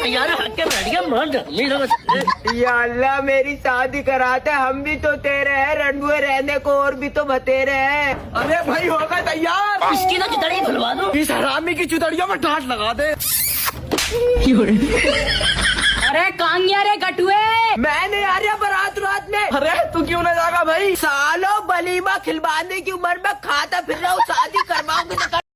यार हक बैठ गया मान या अल्लाह मेरी शादी कराते, हम भी तो तेरे हैं, रणुए रहने को और भी तो बतेरे हैं। अरे भाई होगा तैयार, इसकी ना चितड़ी खुलवा दो। इस हरामी की चुतड़ियों में डांट लगा दे। अरे कांगिया रे गटुए, मैं नहीं आ रहा बारात रात में। अरे तू क्यों ना जाएगा भाई? सालों बलीमा खिलवाने की उम्र में खाता फिर रहा हूँ, शादी करवाऊंगी तो